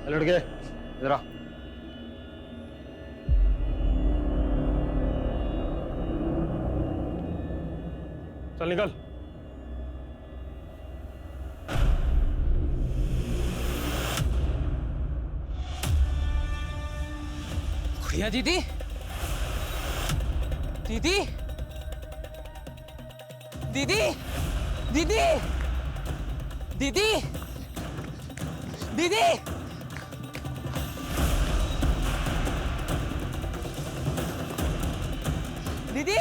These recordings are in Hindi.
लड़के इधर आ। चल निकल। गुड़िया दीदी, दीदी, दीदी, दीदी, दीदी, दीदी, दीदी,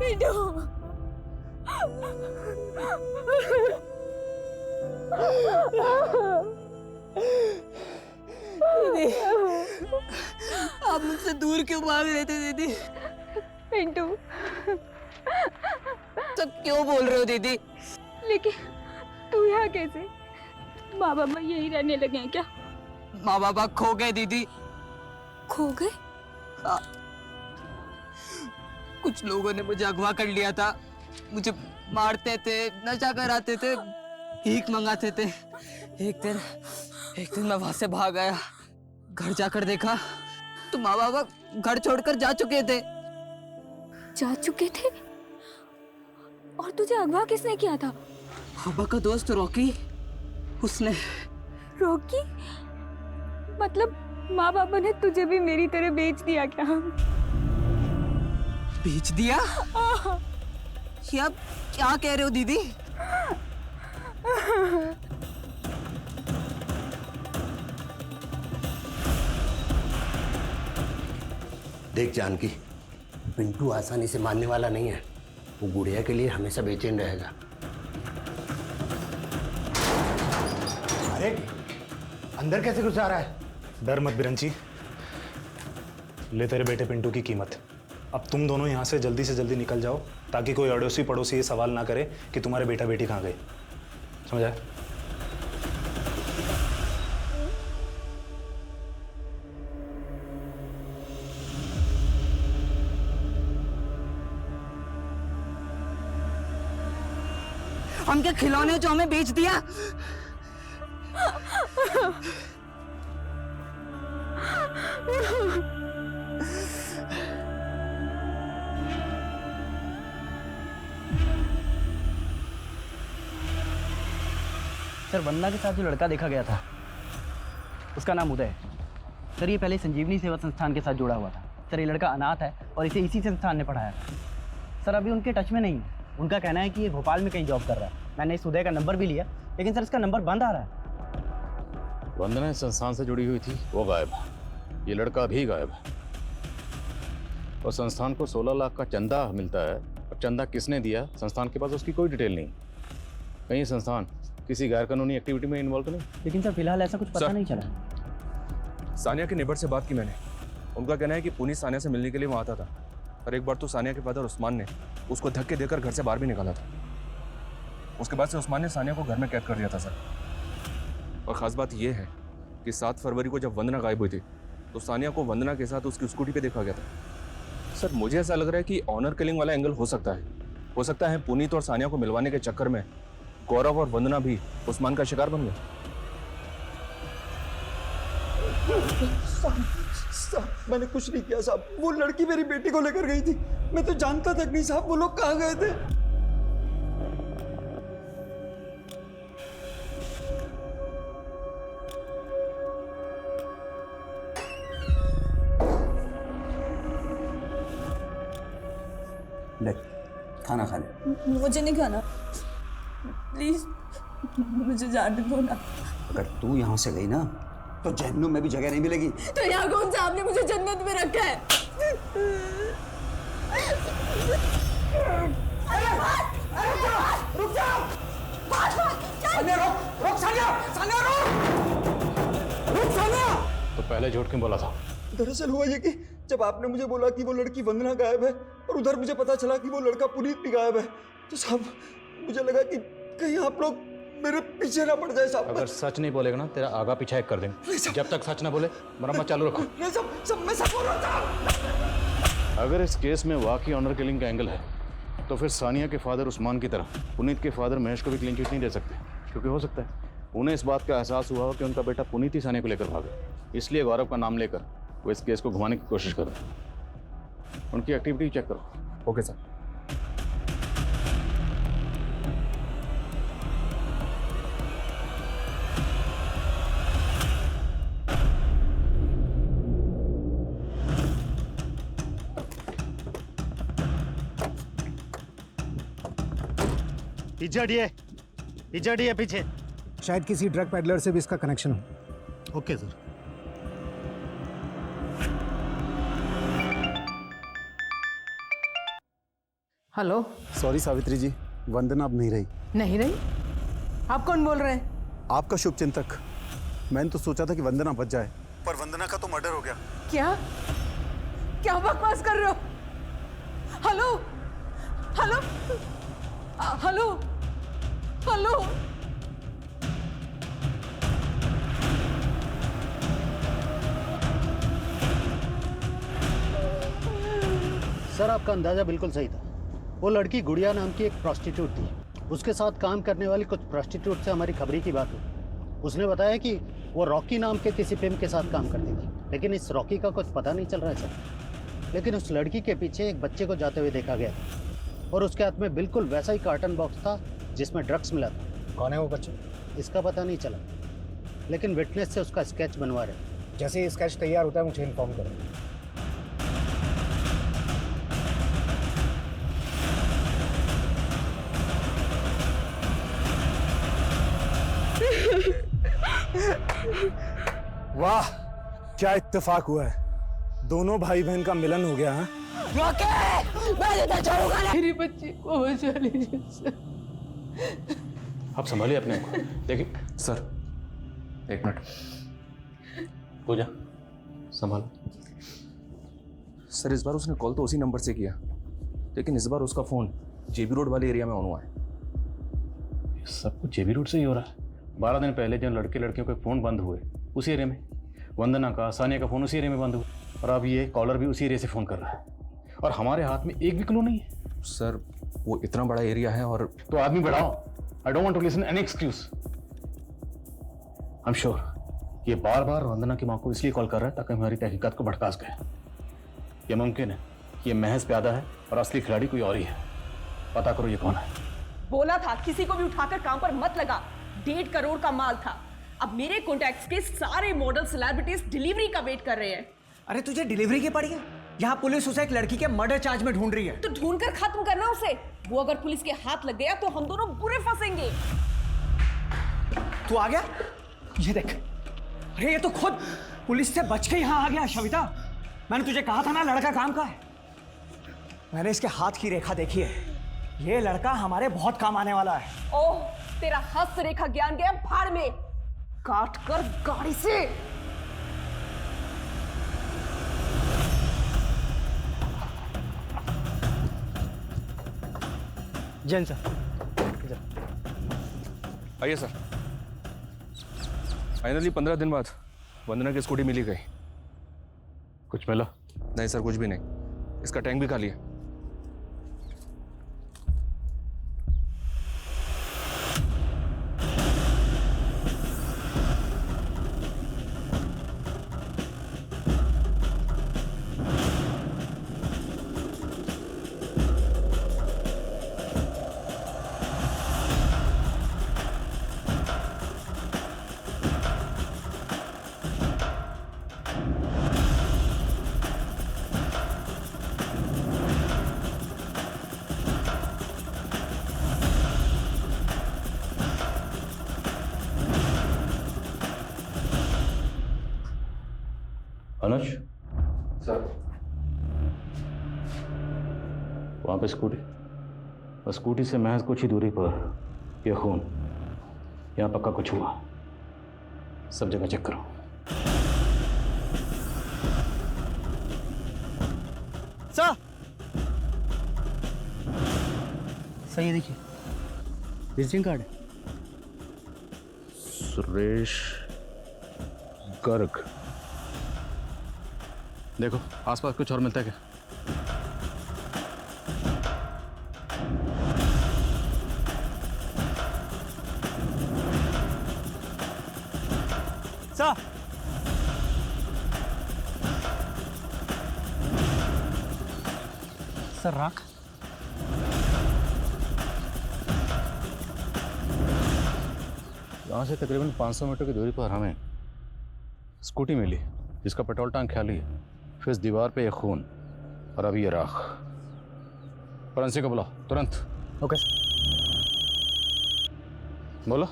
पिंटू, दीदी, आप मुझसे दूर क्यों भाग रहे थे दीदी? पिंटू, सब क्यों बोल रहे हो दीदी? लेकिन तू यहाँ कैसे? माँ बाबा यही रहने लगे हैं क्या? माँ बाबा खो गए दीदी। खो गए? कुछ लोगों ने मुझे अगवा कर लिया था। मुझे मारते थे, नशा कराते थे, भीख मंगाते थे। एक दिन मैं वहां से भाग आया। घर जाकर देखा तो माँ बाबा घर छोड़कर जा चुके थे। जा चुके थे? और तुझे अगवा किसने किया था? पापा का दोस्त रॉकी, उसने। रॉकी? मतलब माँ बाबा ने तुझे भी मेरी तरह बेच दिया क्या? बेच दिया? ये आप क्या कह रहे हो दीदी? देख जानकी, पिंटू आसानी से मानने वाला नहीं है। वो गुड़िया के लिए हमेशा बेचैन रहेगा। अरे अंदर कैसे घुस आ रहा है? डर मत बिरंची, ले तेरे बेटे पिंटू की कीमत। अब तुम दोनों यहाँ से जल्दी निकल जाओ ताकि कोई अड़ोसी पड़ोसी ये सवाल ना करे कि तुम्हारे बेटा बेटी कहाँ गए। समझ आया? हम क्या खिलौने जो हमें बेच दिया? सर, वंदना के साथ जो लड़का देखा गया था उसका नाम उदय है। सर, ये पहले संजीवनी सेवा संस्थान के साथ जुड़ा हुआ था। सर, ये लड़का अनाथ है और इसे इसी संस्थान ने पढ़ाया था। सर, अभी उनके टच में नहीं है। उनका कहना है कि ये भोपाल में कहीं जॉब कर रहा है। मैंने इस उदय का नंबर भी लिया, लेकिन सर इसका नंबर बंद आ रहा है। वंदना इस संस्थान से जुड़ी हुई थी, वो गायब है। ये लड़का भी गायब है। और संस्थान को 16 लाख का चंदा मिलता है। और चंदा किसने दिया, संस्थान के पास उसकी कोई डिटेल नहीं। कहीं संस्थान किसी गैर कानूनी एक्टिविटी में इन्वॉल्व तो नहीं? लेकिन सर फिलहाल ऐसा कुछ पता नहीं चला। सानिया के नेबर से बात की मैंने। उनका कहना है कि पुनीत सानिया से मिलने के लिए वहाँ आता था। पर एक बार तो सानिया के फादर उस्मान ने उसको धक्के देकर घर से बाहर भी निकाला था। उसके बाद से उस्मान ने सानिया को घर में कैद कर दिया था सर। और ख़ास बात यह है कि 7 फरवरी को जब वंदना गायब हुई थी तो सानिया को वंदना के साथ उसकी स्कूटी पे देखा गया था। सर, मुझे ऐसा लग रहा है कि ऑनर किलिंग वाला एंगल हो सकता है। हो सकता है पुनीत और सानिया को मिलवाने के चक्कर में गौरव और वंदना भी उस्मान का शिकार बन गए। साहब, मैंने कुछ नहीं किया साहब। वो लड़की मेरी बेटी को लेकर गई थी। मैं तो जानता तक नहीं साहब वो लोग कहाँ गए थे। ले खाना खा ले। मुझे नहीं खाना, प्लीज मुझे जाने दो ना। अगर तू यहाँ से गई ना तो जहन्नुम में भी जगह नहीं मिलेगी। तो यहाँ कौन सा आपने मुझे जन्नत में रखा है? रुक जाओ। सानिया रुक, रुक सानिया, सानिया रुक सानिया। तो पहले झूठ क्यों बोला था? दरअसल हुआ ये कि जब आपने मुझे बोला कि वो लड़की वंदना गायब है और उधर मुझे पता चला कि वो लड़का पुनीत भी गायब है, तो साहब मुझे लगा कि कहीं आप लोग मेरे पीछे ना पड़ जाए साहब। अगर सच नहीं बोलेगा ना तेरा आगा पीछा एक कर देंगे। जब तक सच ना बोले मरम्मत चालू रखो। नहीं सब मैं सब बोल रहा था। अगर इस केस में वाकई ऑनर किलिंग का एंगल है तो फिर सानिया के फादर उस्मान की तरह पुनीत के फादर महेश को भी क्लीन चिट नहीं दे सकते, क्योंकि हो सकता है उन्हें इस बात का एहसास हुआ हो कि उनका बेटा पुनीत ही सानिया को लेकर भागा, इसलिए गौरव का नाम लेकर वो इस केस को घुमाने की कोशिश कर रहे हैं। उनकी एक्टिविटी चेक करो। Okay sir. पिछड़ी है पीछे। शायद किसी ड्रग पैडलर से भी इसका कनेक्शन हो। Okay sir. Hello. Sorry Savitri ji, Vandana अब नहीं रही। नहीं रही? आप कौन बोल रहे हैं? आपका शुभ चिंतक। मैंने तो सोचा था कि वंदना बच जाए, पर वंदना का तो मर्डर हो गया। क्या क्या बकवास कर रहे हो? Hello hello hello hello. Sir आपका अंदाजा बिल्कुल सही था। वो लड़की गुड़िया नाम की एक प्रोस्टिट्यूट थी। उसके साथ काम करने वाली कुछ प्रोस्टिट्यूट से हमारी खबरी की बात हुई। उसने बताया कि वो रॉकी नाम के किसी पिम्प के साथ काम करती थी, लेकिन इस रॉकी का कुछ पता नहीं चल रहा है सर। लेकिन उस लड़की के पीछे एक बच्चे को जाते हुए देखा गया था और उसके हाथ में बिल्कुल वैसा ही कार्टन बॉक्स था जिसमें ड्रग्स मिला था। कौन है वो बच्चा? इसका पता नहीं चला, लेकिन विटनेस से उसका स्केच बनवा रहे। जैसे ही स्केच तैयार होता है मुझे इन्फॉर्म करो। वाह, क्या इत्तेफाक हुआ है। दोनों भाई बहन का मिलन हो गया। मेरी बच्ची को बचा लीजिए सर। आप संभालिए अपने को। देखिए सर, एक मिनट। पूजा संभाल। सर, इस बार उसने कॉल तो उसी नंबर से किया, लेकिन इस बार उसका फ़ोन जेबी रोड वाले एरिया में ऑन हुआ है। सब कुछ जेबी रोड से ही हो रहा है। 12 दिन पहले जब लड़के लड़कियों के फ़ोन बंद हुए उसी एरिया में, वंदना का, सानिया का फ़ोन उसी एरिया में बंद हुआ, और अब ये कॉलर भी उसी एरिया से फ़ोन कर रहा है, और हमारे हाथ में एक भी क्लू नहीं है। सर, वो इतना बड़ा एरिया है और तो आदमी बढ़ाओ। I don't want to listen any excuse. I am sure ये बार बार वंदना की माँ को इसलिए कॉल कर रहा है ताकि हमारी तहकीकात को भड़का सके। ये मुमकिन है कि ये महज प्यादा है और असली खिलाड़ी कोई और ही है। पता करो ये कौन है। बोला था किसी को भी उठाकर काम पर मत लगा। 1.5 करोड़ का माल था। अब मेरे कॉन्टैक्ट्स के सारे मॉडल सेलिब्रिटीज डिलीवरी का वेट कर रहे हैं। अरे तुझे डिलीवरी की पड़ी है? यहाँ पुलिस उसे एक लड़की के मर्डर चार्ज में ढूंढ रही है। तो ढूंढ कर खत्म करना उसे। वो अगर पुलिस के हाथ लग गया तो हम दोनों बुरे फंसेंगे। तू आ गया? ये देख। अरे ये तो खुद पुलिस से बच के यहाँ आ गया। शविता, मैंने तुझे कहा था ना लड़का काम का है। मैंने इसके हाथ की रेखा देखी है। ये लड़का हमारे बहुत काम आने वाला है। ओह, तेरा हस्त रेखा ज्ञान गया भाड़ में। काट कर गाड़ी से। जैन सर। आइए सर। फाइनली 15 दिन बाद वंदना की स्कूटी मिली गई। कुछ मिला? नहीं सर, कुछ भी नहीं। इसका टैंक भी खाली है। अनुज सर, वहां पे स्कूटी, और स्कूटी से महज कुछ ही दूरी पर यह खून। यहाँ पक्का कुछ हुआ। सब जगह चेक करो। सर, सर ये देखिए, विजिटिंग कार्ड है। सुरेश गर्ग। देखो आसपास कुछ और मिलता है क्या? सर राख। यहाँ से तकरीबन 500 मीटर की दूरी पर हमें स्कूटी मिली जिसका पेट्रोल टैंक खाली है। फिर इस दीवार पे ये खून और अभी ये राख। फॉरेंसिक को बुलाओ तुरंत। ओके बोलो।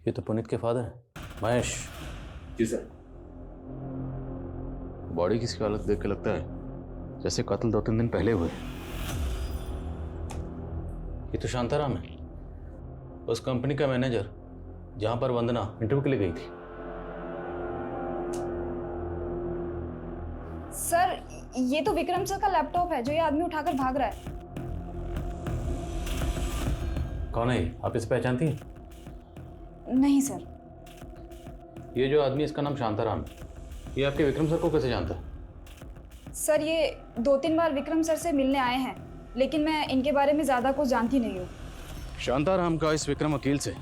ये तो पुनीत के फादर हैं, महेश। जी सर। बॉडी की हालत देख के लगता है जैसे कत्ल 2-3 दिन पहले हुए। ये तो शांताराम है, उस कंपनी का मैनेजर जहां पर वंदना इंटरव्यू के लिए गई थी। सर ये तो विक्रम सर का लैपटॉप है जो ये आदमी उठाकर भाग रहा है। कौन है ये? आप इसे पहचानती हैं? नहीं सर। ये जो आदमी, इसका नाम शांताराम है, ये आपके विक्रम सर को कैसे जानता है? सर ये 2-3 बार विक्रम सर से मिलने आए हैं, लेकिन मैं इनके बारे में ज़्यादा कुछ जानती नहीं हूँ। शांताराम का इस विक्रम वकील से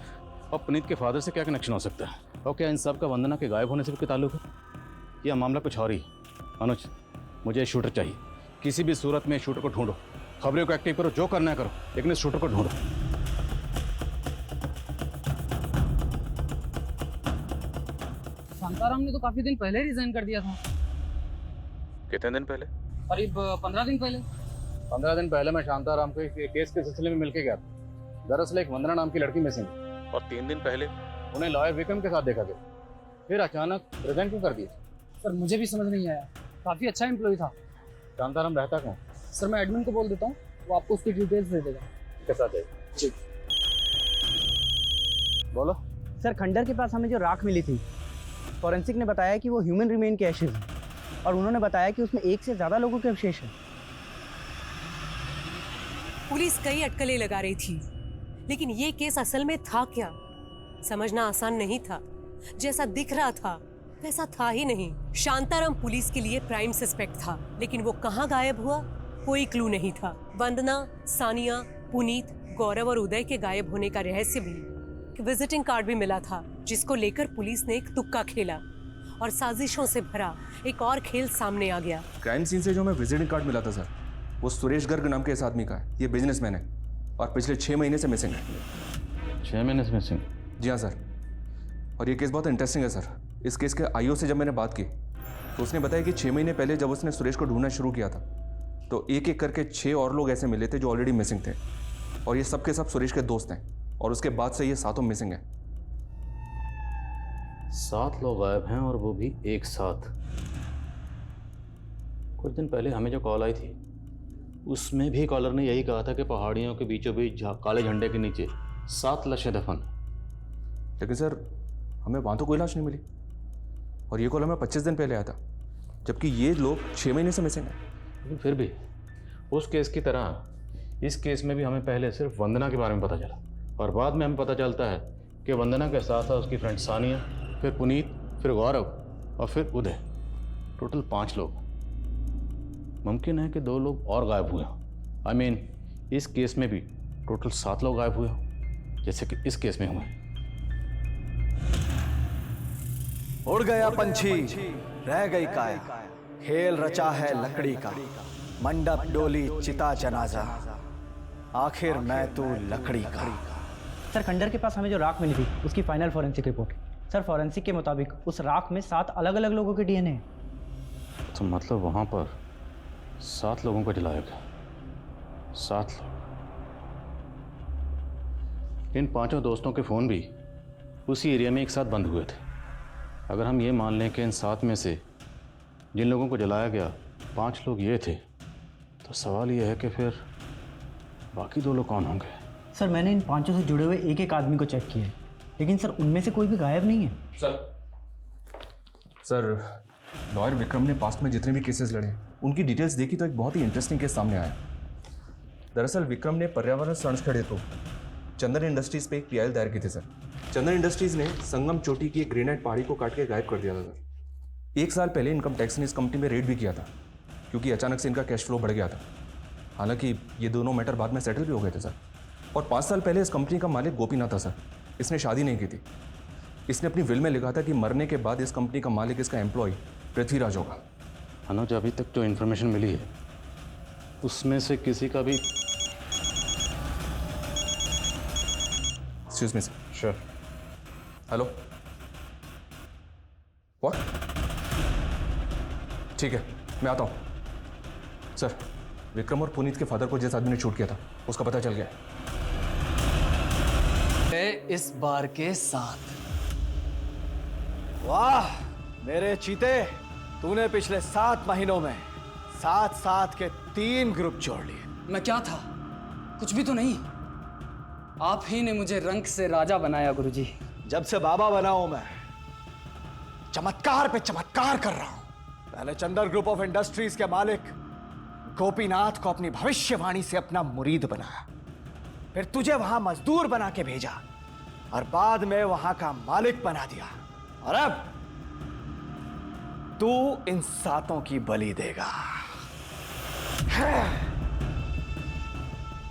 और पुनीत के फादर से क्या कनेक्शन हो सकता है? और क्या इन सब का वंदना के गायब होने से भी ताल्लुक है? यह मामला कुछ और ही। अनुज, मुझे शूटर चाहिए। किसी भी सूरत में शूटर को ढूंढो, खबरों को एक्टिव करो, जो करना है करो, लेकिन इस शूटर को ढूंढो। शांताराम ने तो काफी दिन पहले रिजाइन कर दिया था। कितने दिन पहले? करीब 15 दिन पहले। 15 दिन पहले मैं शांताराम को एक केस के सिलसिले में मिलके गया था। दरअसल एक वंदना नाम की लड़की मिसिंग है और 3 दिन पहले उन्हें लॉयर विक्रम के साथ देखा गया। फिर अचानक रिजाइन क्यों कर दिया? सर मुझे भी समझ नहीं आया, काफी अच्छा एम्प्लॉय था। शांताराम रहता कौन? सर मैं एडमिन को बोल देता हूँ, वो आपको उसकी डिटेल्स दे देगा। के साथ है जी। बोलो। सर खंडर के पास हमें जो राख मिली थी, फॉरेंसिक ने बताया कि वो ह्यूमन रिमेन के एशेज हैं और उन्होंने बताया कि उसमें 1 से ज़्यादा लोगों के अवशेष हैं। पुलिस कई अटकलें लगा रही थी, लेकिन ये केस असल में था क्या, समझना आसान नहीं था। जैसा दिख रहा था वैसा था ही नहीं। शांताराम पुलिस के लिए प्राइम सस्पेक्ट था, लेकिन वो कहाँ गायब हुआ कोई क्लू नहीं था। वंदना, सानिया, पुनीत, गौरव और उदय के गायब होने का रहस्य भी, विजिटिंग कार्ड भी मिला था जिसको लेकर पुलिस ने एक तुक्का खेला और साजिशों से भरा एक और खेल सामने आ गया। क्राइम सीन से जो हमें विजिटिंग कार्ड मिला था सर, वो सुरेश गर्ग नाम के इस आदमी का है। ये बिजनेसमैन है और पिछले 6 महीने से मिसिंग है। 6 महीने से मिसिंग? जी हाँ सर। और ये केस बहुत इंटरेस्टिंग है सर। इस केस के आईओ से जब मैंने बात की तो उसने बताया कि 6 महीने पहले जब उसने सुरेश को ढूंढना शुरू किया था तो एक एक करके 6 और लोग ऐसे मिले थे जो ऑलरेडी मिसिंग थे, और ये सब के सब सुरेश के दोस्त हैं। और उसके बाद से ये 7 मिसिंग हैं। 7 लोग गायब हैं और वो भी एक साथ। कुछ दिन पहले हमें जो कॉल आई थी उसमें भी कॉलर ने यही कहा था कि पहाड़ियों के बीचों बीच काले झंडे के नीचे 7 लाशें दफन। लेकिन सर हमें वहाँ तो कोई लाश नहीं मिली, और ये कॉल हमें 25 दिन पहले आया था, जबकि ये लोग 6 महीने से मिसिंग हैं। लेकिन फिर भी उस केस की तरह इस केस में भी हमें पहले सिर्फ वंदना के बारे में पता चला, और बाद में हमें पता चलता है कि वंदना के साथ साथ उसकी फ्रेंड सानिया, फिर पुनीत, फिर गौरव और फिर उदय। टोटल 5 लोग। मुमकिन है कि 2 लोग और गायब हुए हों। आई मीन इस केस में भी टोटल 7 लोग गायब हुए हों, जैसे कि इस केस में हुए। उड़ गया पंछी रह गई काया, खेल रचा है लकड़ी का, मंडप डोली चिता जनाजा, आखिर मैं तू लकड़ी का। सर खंडर के पास हमें जो राख मिली थी उसकी final forensic report. Sir forensic के मुताबिक उस राख में 7 अलग अलग लोगों के डीएनए हैं। तो मतलब वहाँ पर 7 लोगों को जलाया गया। 7 लोग। इन 5 दोस्तों के फ़ोन भी उसी एरिया में एक साथ बंद हुए थे। अगर हम ये मान लें कि इन 7 में से जिन लोगों को जलाया गया 5 लोग ये थे, तो सवाल ये है कि फिर बाकी 2 लोग कौन होंगे? सर मैंने इन 5 से जुड़े हुए एक आदमी को चेक किया है, लेकिन सर उनमें से कोई भी गायब नहीं है। सर लॉयर विक्रम ने पास्ट में जितने भी केसेस लड़े उनकी डिटेल्स देखी तो एक बहुत ही इंटरेस्टिंग केस सामने आया। दरअसल विक्रम ने पर्यावरण संरक्षण हेतु चंदन इंडस्ट्रीज पे एक पीआईएल दायर की थी सर। चंदन इंडस्ट्रीज ने संगम चोटी की एक ग्रेनाइट पहाड़ी को काट के गायब कर दिया था सर। 1 साल पहले इनकम टैक्स ने इस कंपनी में रेड भी किया था क्योंकि अचानक से इनका कैश फ्लो बढ़ गया था। हालांकि ये दोनों मैटर बाद में सेटल भी हो गए थे सर। और 5 साल पहले इस कंपनी का मालिक गोपीनाथ था सर। इसने शादी नहीं की थी। इसने अपनी विल में लिखा था कि मरने के बाद इस कंपनी का मालिक इसका एम्प्लॉय पृथ्वीराज होगा। अनुज, अभी तक जो इन्फॉर्मेशन मिली है उसमें से किसी का भी excuse me sir. Sure. Hello, what? ठीक है, मैं आता हूं सर। विक्रम और पुनीत के फादर को जिस आदमी ने शूट किया था उसका पता चल गया है। इस बार के साथ। वाह मेरे चीते, तूने पिछले 7 महीनों में 7 के 3 ग्रुप जोड़ लिए। मैं क्या था? कुछ भी तो नहीं। आप ही ने मुझे रंक से राजा बनाया गुरुजी। जब से बाबा बना हूं मैं चमत्कार पे चमत्कार कर रहा हूं। पहले चंदर ग्रुप ऑफ इंडस्ट्रीज के मालिक गोपीनाथ को अपनी भविष्यवाणी से अपना मुरीद बनाया, फिर तुझे वहां मजदूर बना के भेजा और बाद में वहां का मालिक बना दिया। और अब तू इन 7 की बलि देगा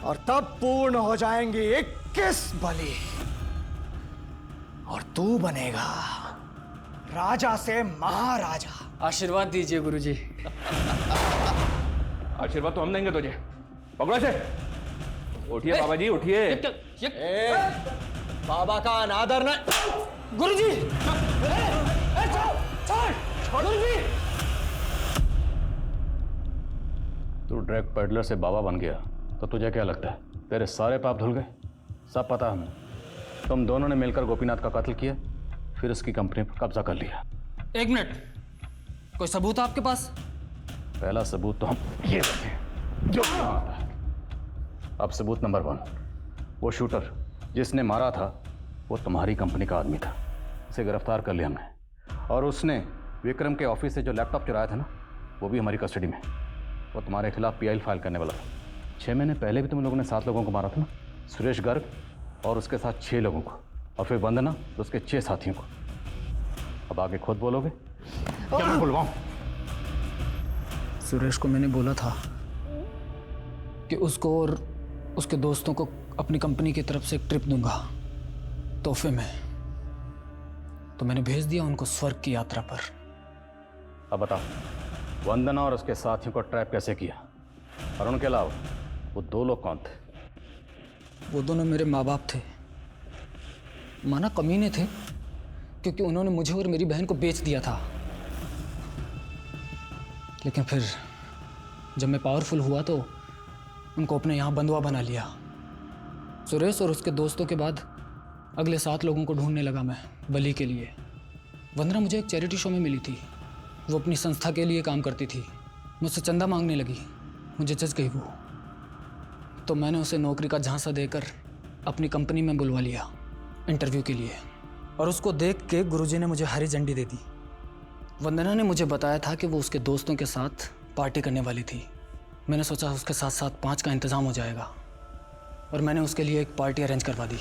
और तब पूर्ण हो जाएंगी 21 बलि और तू बनेगा राजा से महाराजा। आशीर्वाद दीजिए गुरुजी। आशीर्वाद तो हम देंगे तुझे। पकड़ो से। उठिए बाबा जी, उठिए। बाबा का अनादर न। गुरुजी तू ड्रग पेडलर से बाबा बन गया तो तुझे क्या लगता है तेरे सारे पाप धुल गए? सब पता है हमें। तुम दोनों ने मिलकर गोपीनाथ का कत्ल किया, फिर उसकी कंपनी पर कब्जा कर लिया। 1 मिनट, कोई सबूत आपके पास? पहला सबूत तो हम ये देते हैं जो आता है। अब सबूत नंबर 1, वो शूटर जिसने मारा था वो तुम्हारी कंपनी का आदमी था। उसे गिरफ्तार कर लिया हमने और उसने विक्रम के ऑफिस से जो लैपटॉप चुराया था ना, वो भी हमारी कस्टडी में। वो तुम्हारे खिलाफ पीआईएल फाइल करने वाला था। 6 महीने पहले भी तुम लोगों ने 7 लोगों को मारा था ना, सुरेश गर्ग और उसके साथ 6 लोगों को, और फिर वंदना तो उसके 6 साथियों को। अब आगे खुद बोलोगे क्या मैं बुलवाऊं? सुरेश को मैंने बोला था कि उसको और उसके दोस्तों को अपनी कंपनी की तरफ से एक ट्रिप दूंगा तोहफे में, तो मैंने भेज दिया उनको स्वर्ग की यात्रा पर। अब बताओ, वंदना और उसके साथियों को ट्रैप कैसे किया? और उनके अलावा वो 2 लोग कौन थे? वो दोनों मेरे माँ बाप थे। माना कमीने थे क्योंकि उन्होंने मुझे और मेरी बहन को बेच दिया था। लेकिन फिर जब मैं पावरफुल हुआ तो उनको अपने यहाँ बंधुआ बना लिया। सुरेश और उसके दोस्तों के बाद अगले 7 लोगों को ढूंढने लगा मैं बलि के लिए। वंदना मुझे एक चैरिटी शो में मिली थी। वो अपनी संस्था के लिए काम करती थी। मुझसे चंदा मांगने लगी, मुझे जज गई वो। तो मैंने उसे नौकरी का झांसा देकर अपनी कंपनी में बुलवा लिया इंटरव्यू के लिए, और उसको देख के गुरुजी ने मुझे हरी झंडी दे दी। वंदना ने मुझे बताया था कि वो उसके दोस्तों के साथ पार्टी करने वाली थी। मैंने सोचा उसके साथ साथ 5 का इंतज़ाम हो जाएगा, और मैंने उसके लिए एक पार्टी अरेंज करवा दी।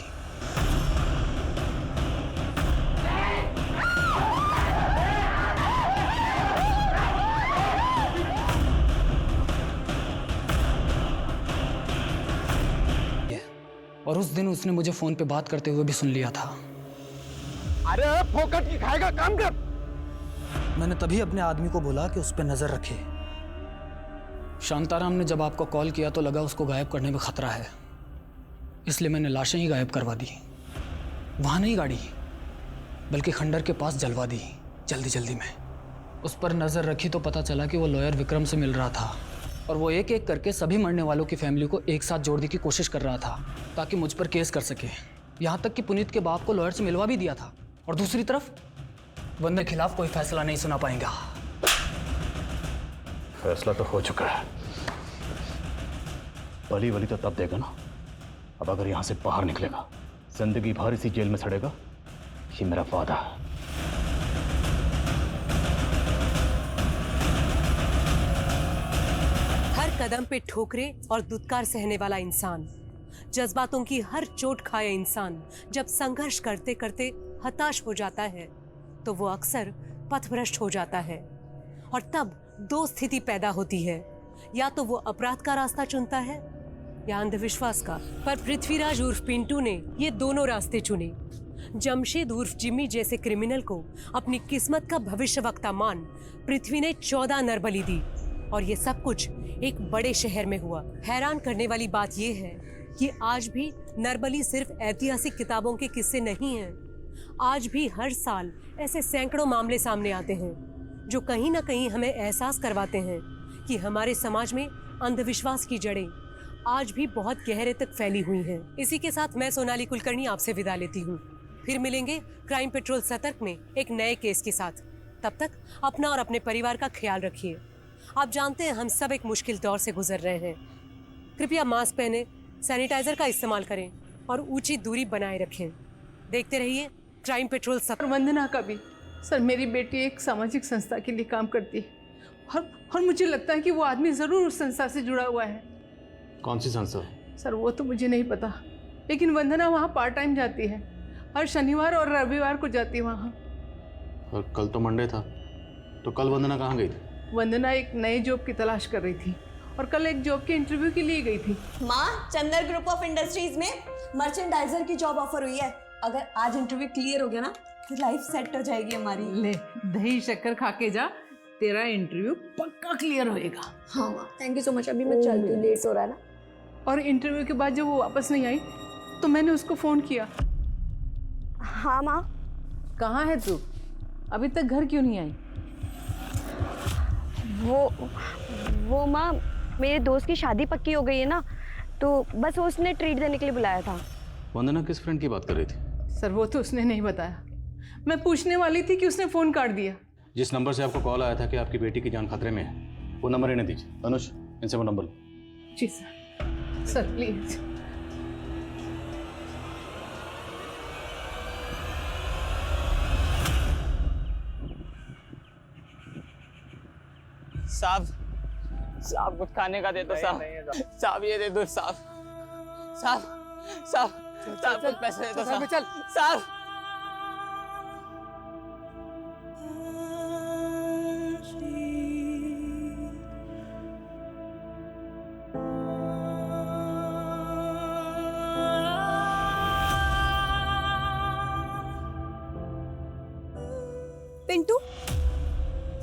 और उस दिन उसने मुझे फोन पे बात करते हुए भी सुन लिया था। अरे फोकट की खाएगा, काम कर। मैंने तभी अपने आदमी को बोला कि उस पर नजर रखे। शांताराम ने जब आपको कॉल किया तो लगा उसको गायब करने में खतरा है, इसलिए मैंने लाशें ही गायब करवा दी। वहां नहीं गाड़ी, बल्कि खंडर के पास जलवा दी जल्दी जल्दी में। उस पर नजर रखी तो पता चला कि वो लॉयर विक्रम से मिल रहा था, और वो एक एक करके सभी मरने वालों की फैमिली को एक साथ जोड़ने की कोशिश कर रहा था ताकि मुझ पर केस कर सके। यहाँ तक कि पुनीत के बाप को लॉयर से मिलवा भी दिया था। और दूसरी तरफ वंदना के खिलाफ कोई फैसला नहीं सुना पाएगा। फैसला तो हो चुका है। बली वली तो तब देगा ना, अब अगर यहां से बाहर निकलेगा जिंदगी भर इसी जेल में सड़ेगा, ये मेरा वादा है। कदम पे ठोकरे और दुत्कार सहने वाला इंसान, जज्बातों की हर चोट खाए इंसान जब संघर्ष करते करते हताश हो जाता है तो वो अक्सर पथभ्रष्ट हो जाता है। और तब दो स्थिति पैदा होती है, या तो वो अपराध का रास्ता चुनता है या अंधविश्वास का। पर पृथ्वीराज उर्फ पिंटू ने ये दोनों रास्ते चुने। जमशेद उर्फ जिम्मी जैसे क्रिमिनल को अपनी किस्मत का भविष्यवक्ता मान पृथ्वी ने 14 नरबली दी, और ये सब कुछ एक बड़े शहर में हुआ। हैरान करने वाली बात यह है कि आज भी नरबली सिर्फ ऐतिहासिक किताबों के किस्से नहीं हैं। आज भी हर साल ऐसे सैकड़ों मामले सामने आते हैं जो कहीं ना कहीं हमें एहसास करवाते हैं कि हमारे समाज में अंधविश्वास की जड़ें आज भी बहुत गहरे तक फैली हुई हैं। इसी के साथ मैं सोनाली कुलकर्णी आपसे विदा लेती हूँ। फिर मिलेंगे क्राइम पेट्रोल सतर्क में एक नए केस के साथ। तब तक अपना और अपने परिवार का ख्याल रखिए। आप जानते हैं हम सब एक मुश्किल दौर से गुजर रहे हैं। कृपया मास्क पहने, सैनिटाइजर का इस्तेमाल करें और ऊंची दूरी बनाए रखें। देखते रहिए क्राइम पेट्रोल सतर्क। वंदना का भी सर, मेरी बेटी एक सामाजिक संस्था के लिए काम करती है और मुझे लगता है कि वो आदमी ज़रूर उस संस्था से जुड़ा हुआ है। कौन सी संस्था? सर वो तो मुझे नहीं पता, लेकिन वंदना वहाँ पार्ट टाइम जाती है। हर शनिवार और रविवार को जाती है वहाँ। और कल तो मंडे था, तो कल वंदना कहाँ गई थी? वंदना एक नए जॉब की तलाश कर रही थी और कल एक जॉब के इंटरव्यू के लिए गई थी। माँ, चंदर ग्रुप ऑफ इंडस्ट्रीज में मर्चेंडाइजर की जॉब ऑफर हुई है। अगर आज इंटरव्यू क्लियर हो गया ना तो लाइफ सेट हो जाएगी हमारी। ले दही शक्कर खा के जा, तेरा इंटरव्यू पक्का क्लियर होएगा। हाँ माँ, थैंक यू सो मच। अभी मैं चलती हूँ, लेट हो रहा है ना। और इंटरव्यू के बाद जब वो वापस नहीं आई तो मैंने उसको फोन किया। हाँ माँ। कहाँ है तू? अभी तक घर क्यों नहीं आई? वो माँ, मेरे दोस्त की शादी पक्की हो गई है ना, तो बस वो उसने ट्रीट देने के लिए बुलाया था। वंदना किस फ्रेंड की बात कर रही थी? सर वो तो उसने नहीं बताया। मैं पूछने वाली थी कि उसने फोन काट दिया। जिस नंबर से आपको कॉल आया था कि आपकी बेटी की जान खतरे में है, वो नंबर इन्हें दीजिए। अनुज, इनसे वो नंबर लो। जी सर। Sir please. साहब कुछ खाने का दे दो साहब। साहब ये दे दो साहब। साहब कुछ पैसे दे दो साहब। चल साहब। पिंटू,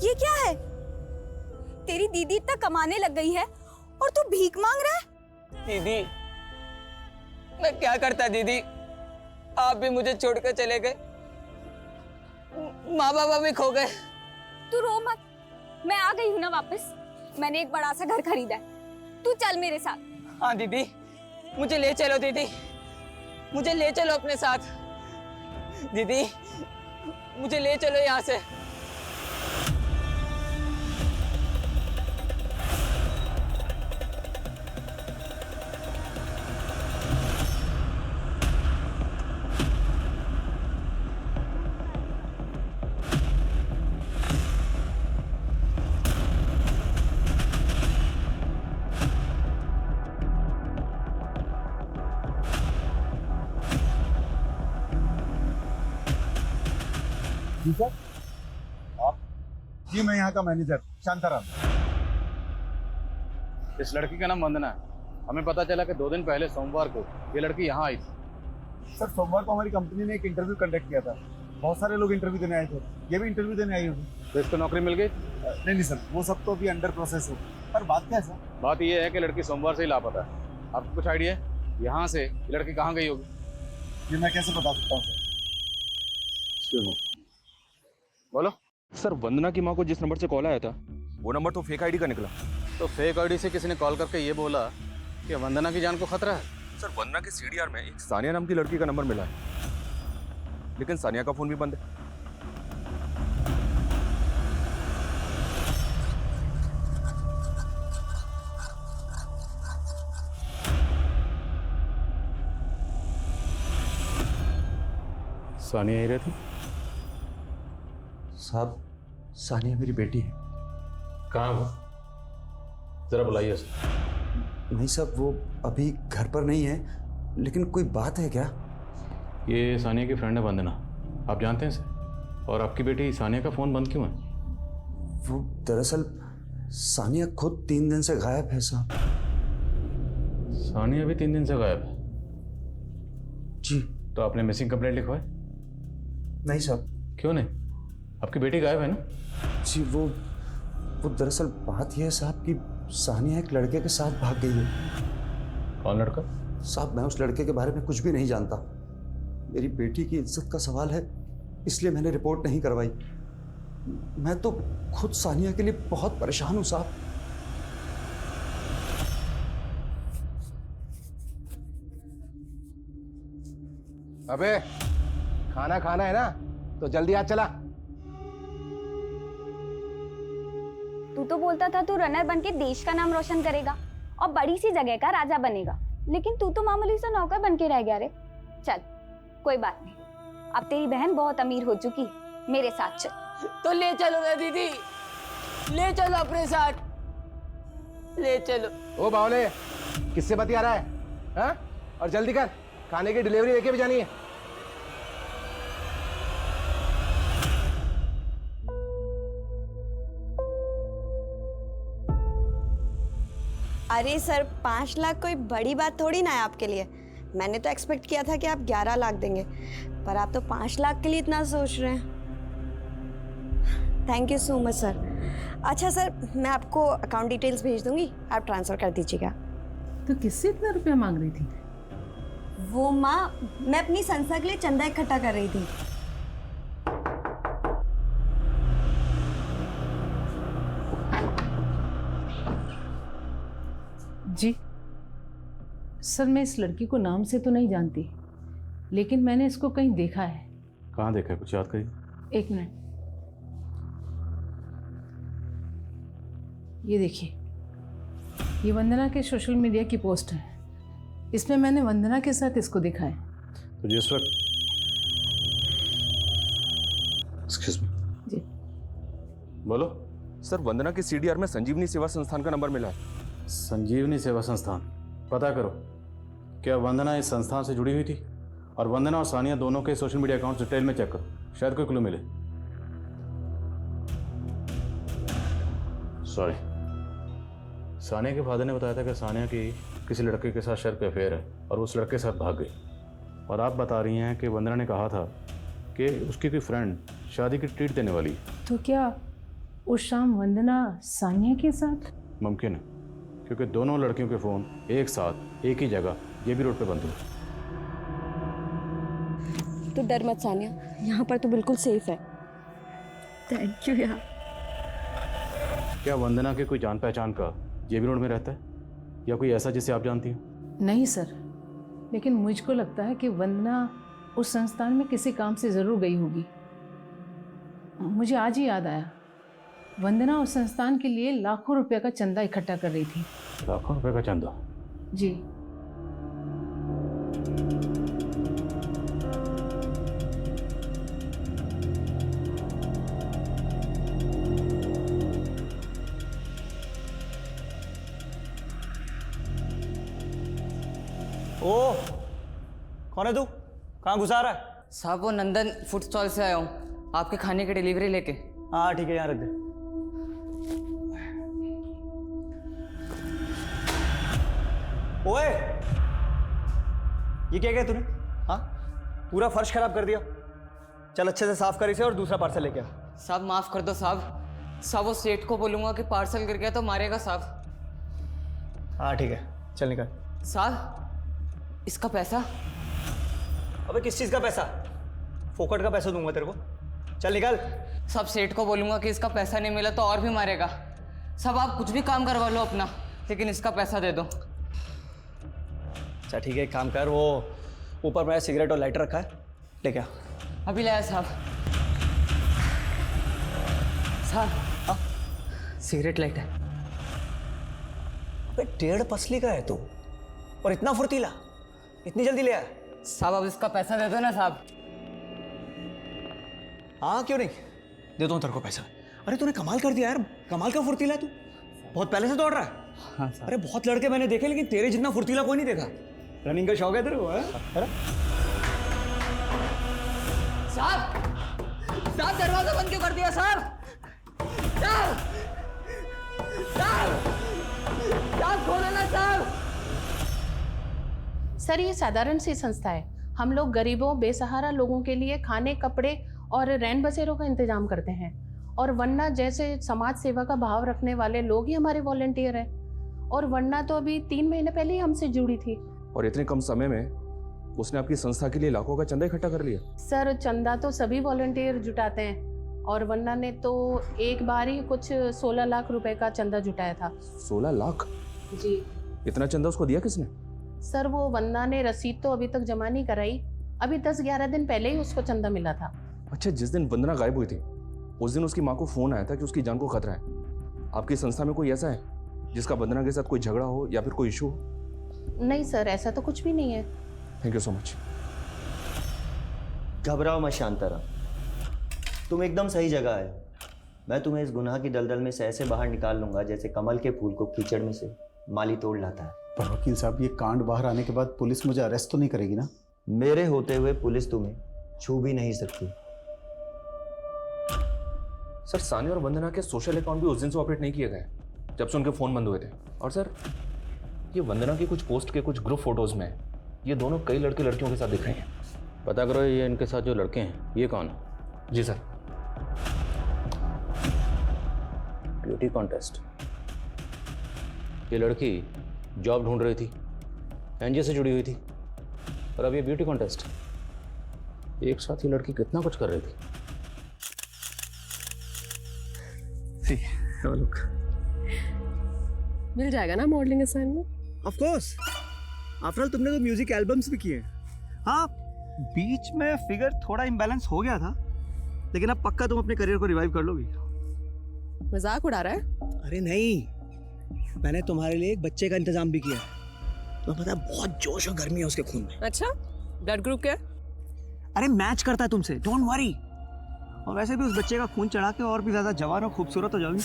ये क्या है? तेरी दीदी इतना कमाने लग गई है और तू भीख मांग रहा है? दीदी, मैं क्या करता दीदी, आप भी मुझे छोड़कर चले गए, माँ बाबा भी खो गए। तू रो मत, मैं आ गई हूँ ना वापस। मैंने एक बड़ा सा घर खरीदा है, तू चल मेरे साथ। हाँ दीदी, मुझे ले चलो दीदी, मुझे ले चलो अपने साथ। दीदी मुझे ले चलो यहाँ से। जी सर, आप? जी मैं यहाँ का मैनेजर शांताराम। इस लड़की का नाम वंदना है। हमें पता चला कि 2 दिन पहले सोमवार को ये लड़की यहाँ आई थी। सर सोमवार को हमारी कंपनी ने एक इंटरव्यू कंडक्ट किया था। बहुत सारे लोग इंटरव्यू देने आए थे, ये भी इंटरव्यू देने आई होगी। तो इसको नौकरी मिल गई? नहीं सर, वो सब तो अभी अंडर प्रोसेस है। पर बात क्या है सर? बात ये है कि लड़की सोमवार से ही लापता है। आपको कुछ आइडिया है यहाँ से ये लड़की कहाँ गई होगी? ये मैं कैसे बता सकता हूँ सर? बोलो सर। वंदना की माँ को जिस नंबर से कॉल आया था वो नंबर तो फेक आईडी का निकला। तो फेक आईडी से किसी ने कॉल करके ये बोला कि वंदना की जान को खतरा है। सर वंदना के सीडीआर में एक सानिया नाम की लड़की का नंबर मिला है, लेकिन सानिया का फोन भी बंद है। सानिया ही रहती? साहब सानिया मेरी बेटी है। कहाँ वो? जरा बुलाइए उसे। नहीं साहब, वो अभी घर पर नहीं है, लेकिन कोई बात है क्या? ये सानिया की फ्रेंड है वंदना, आप जानते हैं इसे? और आपकी बेटी सानिया का फ़ोन बंद क्यों है? वो दरअसल सानिया खुद 3 दिन से गायब है साहब। सानिया भी 3 दिन से गायब है? जी। तो आपने मिसिंग कंप्लेंट लिखवाई? नहीं साहब। क्यों नहीं? आपकी बेटी गायब है ना? जी, वो दरअसल बात यह है साहब कि सानिया एक लड़के के साथ भाग गई है। कौन लड़का? साहब, मैं उस लड़के के बारे में कुछ भी नहीं जानता। मेरी बेटी की इज्जत का सवाल है, इसलिए मैंने रिपोर्ट नहीं करवाई। मैं तो खुद सानिया के लिए बहुत परेशान हूं साहब। अबे खाना खाना है ना, तो जल्दी आ चला। तू तो बोलता था तू रनर बन के देश का नाम रोशन करेगा और बड़ी सी जगह का राजा बनेगा, लेकिन तू तो मामूली सा नौकर बन के रह गया रे। चल कोई बात नहीं, अब तेरी बहन बहुत अमीर हो चुकी है, मेरे साथ चल। तो ले चलो ना दीदी, ले चलो अपने साथ, ले चलो। ओ बावले, किससे बतिया रहा है? हाँ? और जल्दी कर, खाने की डिलीवरी लेके भी जानी है। अरे सर, 5 लाख कोई बड़ी बात थोड़ी ना है आपके लिए। मैंने तो एक्सपेक्ट किया था कि आप 11 लाख देंगे, पर आप तो 5 लाख के लिए इतना सोच रहे हैं। Thank you so much sir. अच्छा सर, मैं आपको अकाउंट डिटेल्स भेज दूंगी, आप ट्रांसफ़र कर दीजिएगा। तो किससे इतना रुपया मांग रही थी? वो माँ, मैं अपनी संस्था के लिए चंदा इकट्ठा कर रही थी। जी सर, मैं इस लड़की को नाम से तो नहीं जानती, लेकिन मैंने इसको कहीं देखा है। कहाँ देखा है, कुछ याद करिए। 1 मिनट, ये देखिए, ये वंदना के सोशल मीडिया की पोस्ट है। इसमें मैंने वंदना के साथ इसको देखा है। तो जिस वक्त एक्सक्यूज मी जी बोलो। सर, वंदना के सीडीआर में संजीवनी सेवा संस्थान का नंबर मिला है। संजीवनी सेवा संस्थान, पता करो क्या वंदना इस संस्थान से जुड़ी हुई थी? और वंदना और सानिया दोनों के सोशल मीडिया अकाउंट डिटेल में चेक करो, शायद कोई क्लू मिले। सॉरी, सानिया के फादर ने बताया था कि सानिया की किसी लड़के के साथ शायद कोई अफेयर है और उस लड़के के साथ भाग गई। और आप बता रही हैं कि वंदना ने कहा था कि उसकी कोई फ्रेंड शादी की ट्रीट देने वाली है। तो क्या उस शाम वंदना सानिया के साथ? मुमकिन है, क्योंकि दोनों लड़कियों के फ़ोन एक साथ एक ही जगह ये भी रोड पे बंद हुए। तो डर मत सानिया, यहाँ पर तो बिल्कुल सेफ है। थैंक यू यार। क्या वंदना के कोई जान पहचान का ये भी रोड में रहता है या कोई ऐसा जिसे आप जानती हो? नहीं सर, लेकिन मुझको लगता है कि वंदना उस संस्थान में किसी काम से ज़रूर गई होगी। मुझे आज ही याद आया, वंदना उस संस्थान के लिए लाखों रुपए का चंदा इकट्ठा कर रही थी। लाखों रुपए का चंदा? जी। ओ, कौन है तू? कहाँ घुसा रहा है? साहब, वो नंदन फूड स्टॉल से आया हूँ, आपके खाने की डिलीवरी लेके। हाँ ठीक है, यहाँ रख दे। ओए, ये क्या किया तूने? हाँ, पूरा फर्श खराब कर दिया। चल अच्छे से साफ कर इसे और दूसरा पार्सल लेके आ। साहब माफ कर दो साहब, साहब वो सेठ को बोलूंगा कि पार्सल गिर गया तो मारेगा साहब। हाँ ठीक है, चल निकल। साहब, इसका पैसा? अबे किस चीज़ का पैसा? फोकट का पैसा दूंगा तेरे को, चल निकल। साहब सेठ को बोलूंगा कि इसका पैसा नहीं मिला तो और भी मारेगा। साहब आप कुछ भी काम करवा लो अपना, लेकिन इसका पैसा दे दो। अच्छा ठीक है, एक काम कर, वो ऊपर मेरा सिगरेट और लाइटर रखा है, लेके आ। अभी लाया साहब। साहब, हाँ सिगरेट लाइटर। अबे 1.5 पसली का है तू, और इतना फुर्तीला, इतनी जल्दी ले आया? साहब अब इसका पैसा दे दो ना साहब। हाँ क्यों नहीं, देता हूँ तेरे को पैसा। अरे तूने कमाल कर दिया यार, कमाल का फुर्तीला है तू, बहुत पहले से दौड़ रहा है। हाँ सर। अरे बहुत लड़के मैंने देखे लेकिन तेरे जितना फुर्तीला कोई नहीं देखा। रनिंग का शौक है तेरे को? साहब साहब दरवाजा बंद क्यों कर दिया साहब? साहब साहब साहब खोलो ना साहब। सर ये साधारण सी संस्था है। हम लोग गरीबों बेसहारा लोगों के लिए खाने कपड़े और रैन बसेरों का इंतजाम करते हैं और वरना जैसे समाज सेवा का भाव रखने वाले लोग ही हमारे वॉलंटियर हैं। और वरना तो अभी 3 महीने पहले ही हमसे जुड़ी थी। और इतने कम समय में उसने आपकी संस्था के लिए लाखों का चंदा इकट्ठा कर लिया। सर चंदा तो सभी वॉलंटियर जुटाते हैं और वरना ने तो एक बार ही कुछ 16 लाख रुपए का चंदा जुटाया था। 16 लाख? जी। इतना चंदा उसको दिया किसने? सर वो वंदना ने रसीद तो अभी तक जमा नहीं कराई। अभी 10-11 दिन पहले ही उसको चंदा मिला था। अच्छा, जिस दिन वंदना गायब हुई थी उस दिन उसकी माँ को फोन आया था कि उसकी जान को खतरा है। आपकी संस्था में कोई ऐसा है जिसका वंदना के साथ कोई झगड़ा हो या फिर कोई इशू हो? नहीं सर, ऐसा तो कुछ भी नहीं है। Thank you so much. घबराओ मत शांताराम, तुम एकदम सही जगह आए। मैं तुम्हें इस गुनाह की दलदल में से ऐसे बाहर निकाल लूंगा जैसे कमल के फूल को कीचड़ में से माली तोड़ लाता है। पर वकील साहब, ये कांड बाहर आने के बाद पुलिस मुझे अरेस्ट तो नहीं करेगी ना? मेरे होते हुए पुलिस तुम्हें छू भी नहीं सकती। सर, सानिया और वंदना के सोशल अकाउंट भी उस दिन से ऑपरेट नहीं किए गए जब से उनके फोन बंद हुए थे। और सर, ये वंदना की कुछ पोस्ट के कुछ ग्रुप फोटोज में ये दोनों कई लड़के लड़कियों के साथ दिख रहे हैं। पता करो ये इनके साथ जो लड़के हैं ये कौन है? जी सर। Beauty contest. ये लड़की जॉब ढूंढ रही थी, एनजीओ से जुड़ी हुई थी, और अब ये ब्यूटी कॉन्टेस्ट। एक साथ ही लड़की कितना कुछ कर रही थी। मिल जाएगा ना modelling assignment? Of course, after all तुमने तो म्यूजिक एल्बम्स भी किए। हाँ, बीच में फिगर थोड़ा इम्बैलेंस हो गया था, लेकिन अब पक्का तुम अपने करियर को रिवाइव कर लोगी। मजाक उड़ा रहा है? अरे नहीं, मैंने तुम्हारे लिए एक बच्चे का इंतजाम भी किया। तुम्हें पता है बहुत जोश और गर्मी है उसके खून में। अच्छा, ब्लड ग्रुप क्या? अरे मैच करता है तुमसे, डोंट वरी। और वैसे भी उस बच्चे का खून चढ़ा के और भी ज्यादा जवान और खूबसूरत हो जाओगी।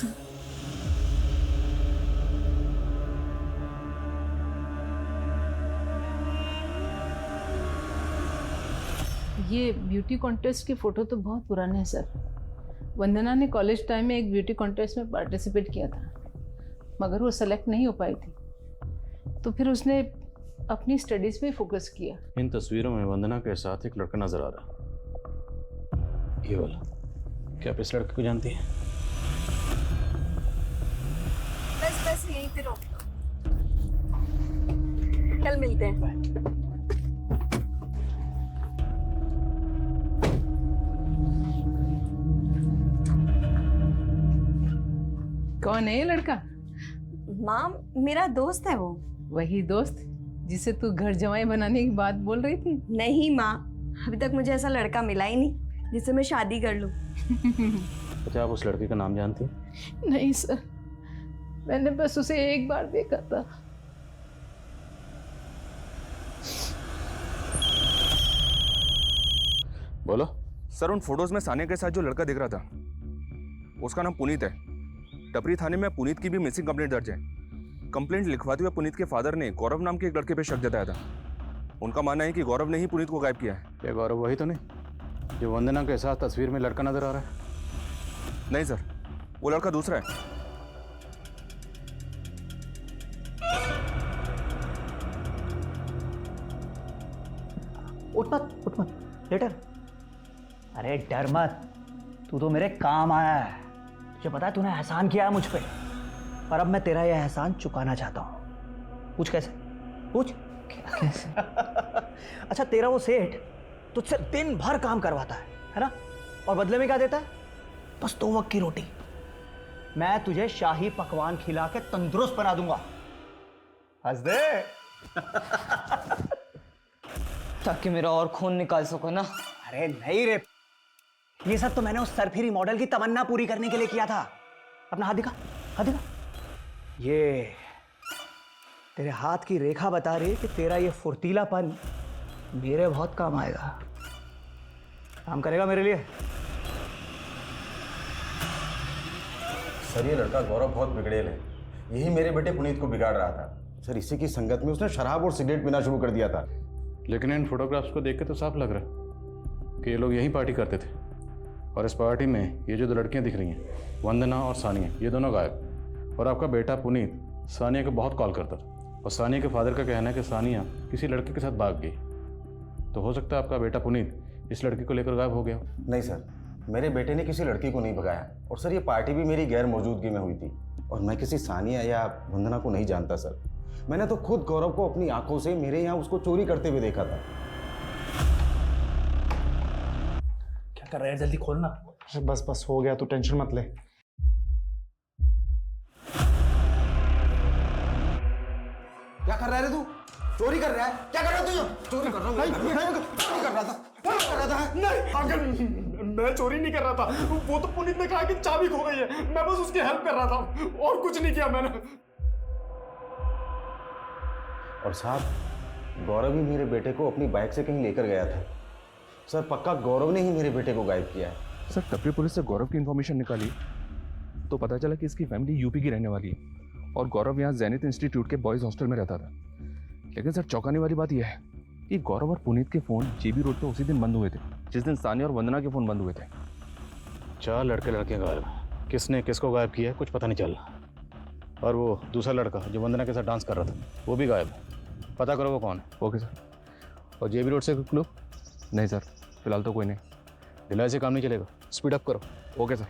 ये ब्यूटी कॉन्टेस्ट की फ़ोटो तो बहुत पुराना है सर। वंदना ने कॉलेज टाइम में एक ब्यूटी कॉन्टेस्ट में पार्टिसिपेट किया था, मगर वो सेलेक्ट नहीं हो पाई थी, तो फिर उसने अपनी स्टडीज़ पे फोकस किया। इन तस्वीरों में वंदना के साथ एक लड़का नजर आ रहा है, ये वाला। क्या आप इस लड़के को जानती हैं? बस यहीं पे रोक लो, कल मिलते हैं। कौन है ये लड़का? माँ, मेरा दोस्त है वो। वही दोस्त जिसे तू घर जमाई बनाने की बात बोल रही थी? नहीं माँ, अभी तक मुझे ऐसा लड़का मिला ही नहीं जिससे मैं शादी कर लूँ। अच्छा, आप उस लड़के का नाम जानती हैं? नहीं सर, मैंने बस उसे एक बार देखा था। बोलो। सर, उन फोटोज में सानिया के साथ जो लड़का दिख रहा था उसका नाम पुनीत है। टपरी थाने में पुनीत की भी मिसिंग कंप्लेंट दर्ज है। कंप्लेंट लिखवाते हुए पुनीत के फादर ने गौरव नाम के एक लड़के पे शक जताया था। उनका मानना है कि गौरव ने ही पुनीत को गायब किया है। क्या गौरव वही तो नहीं जो वंदना के साथ तस्वीर में लड़का नजर आ रहा है? नहीं सर, वो लड़का दूसरा है। उठ मत लेटर। अरे डर मत, तू तो मेरे काम आया है। तुझे पता है तूने एहसान किया है मुझ पे, पर अब मैं तेरा यह एहसान चुकाना चाहता हूँ। पूछ कैसे? पूछ कैसे? अच्छा, तेरा वो सेठ तुझसे दिन भर काम करवाता है ना? और बदले में क्या देता है? बस 2 वक्त की रोटी। मैं तुझे शाही पकवान खिला के तंदुरुस्त बना दूंगा। हंस दे। ताकि मेरा और खून निकाल सको ना। अरे नहीं रे, ये सब तो मैंने उस सरफिरी मॉडल की तमन्ना पूरी करने के लिए किया था। अपना हाथ दिखा, हाथ दिखा। ये तेरे हाथ की रेखा बता रही है कि तेरा ये फुर्तीलापन मेरे बहुत काम आएगा। काम करेगा मेरे लिए? सर, ये लड़का गौरव बहुत बिगड़ेल है। यही मेरे बेटे पुनीत को बिगाड़ रहा था सर। इसी की संगत में उसने शराब और सिगरेट पीना शुरू कर दिया था। लेकिन इन फोटोग्राफ्स को देख के तो साफ लग रहा है कि ये लोग यहीं पार्टी करते थे। और इस पार्टी में ये जो दो लड़कियां दिख रही हैं, वंदना और सानिया, ये दोनों गायब। और आपका बेटा पुनीत सानिया को बहुत कॉल करता था और सानिया के फादर का कहना है कि सानिया किसी लड़के के साथ भाग गई। तो हो सकता है आपका बेटा पुनीत इस लड़की को लेकर गायब हो गया। नहीं सर, मेरे बेटे ने किसी लड़की को नहीं भगाया। और सर, ये पार्टी भी मेरी गैर मौजूदगी में हुई थी और मैं किसी सानिया या वंदना को नहीं जानता सर। मैंने तो खुद गौरव को अपनी आंखों से मेरे यहाँ उसको चोरी करते हुए देखा था। क्या कर रहा है? जल्दी खोलना। बस बस हो गया, तू टेंशन मत ले। क्या कर रहा है रे तू? चोरी कर रहा है? क्या कर रहा है तू? चोरी कर रहा हूँ। चोरी कर रहा था। क्या कर रहा था? नहीं अंकल, मैं चोरी नहीं कर रहा था। वो तो पुनीत ने कहा कि चाबी खो गई है, मैं बस उसकी हेल्प कर रहा था और कुछ नहीं किया मैंने। और साहब, गौरव ही मेरे बेटे को अपनी बाइक से कहीं लेकर गया था सर। पक्का गौरव ने ही मेरे बेटे को गायब किया है सर। टपरी पुलिस से गौरव की इन्फॉर्मेशन निकाली तो पता चला कि इसकी फैमिली यूपी की रहने वाली है और गौरव यहाँ जैनित इंस्टीट्यूट के बॉयज़ हॉस्टल में रहता था। लेकिन सर, चौंकाने वाली बात यह है कि गौरव और पुनीत के फ़ोन जेबी रोड पर उसी दिन बंद हुए थे जिस दिन सानिया और वंदना के फ़ोन बंद हुए थे। 4 लड़के गायब। किसने किसको गायब किया कुछ पता नहीं चल रहा। और वो दूसरा लड़का जो वंदना के साथ डांस कर रहा था वो भी गायब। पता करो वो कौन है। Okay sir. और जेबी रोड से कोई क्लू? नहीं सर, फिलहाल तो कोई नहीं। ढिलाई से काम नहीं चलेगा, स्पीड अप करो। Okay sir.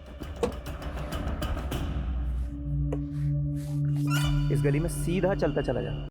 इस गली में सीधा चलता चला जा।